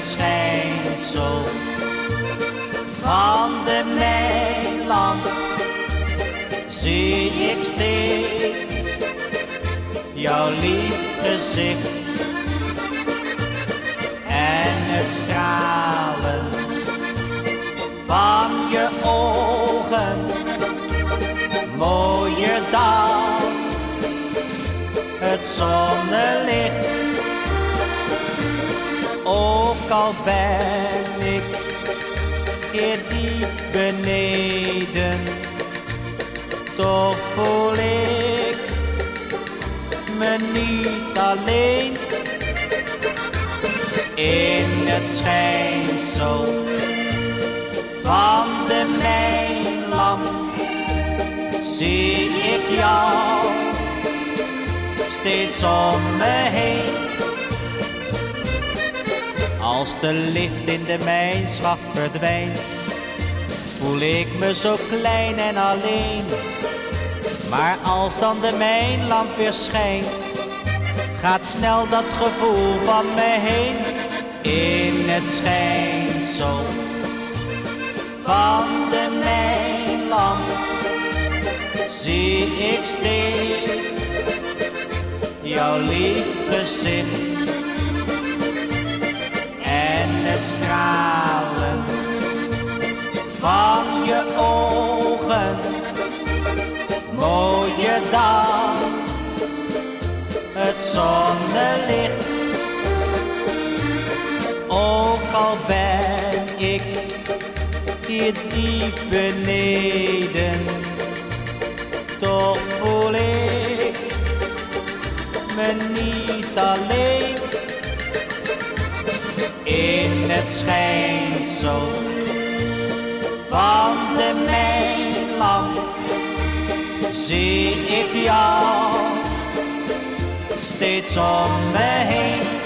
het schijnsel van de mijnlamp zie ik steeds jouw lief gezicht en het stralen van je ogen. Mooier dan het zonnelicht. Ook al ben ik hier diep beneden, toch voel ik me niet alleen. In het schijnsel van de mijnlamp zie ik jou steeds om me heen. Als de lift in de mijnschacht verdwijnt, voel ik me zo klein en alleen. Maar als dan de mijnlamp weer schijnt, gaat snel dat gevoel van me heen. In het schijnsel van de mijnlamp zie ik steeds jouw lief gezicht en het stralen van je ogen. Mooier dan het zonnelicht. Ook al ben ik hier diep beneden, toch voel ik me niet alleen. In het schijnsel van de mijnlamp zie ik jou steeds om me heen.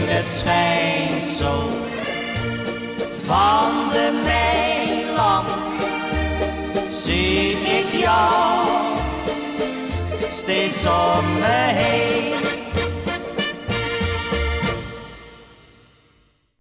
Het schijnsel van de mijnlamp zie ik jou steeds om me heen.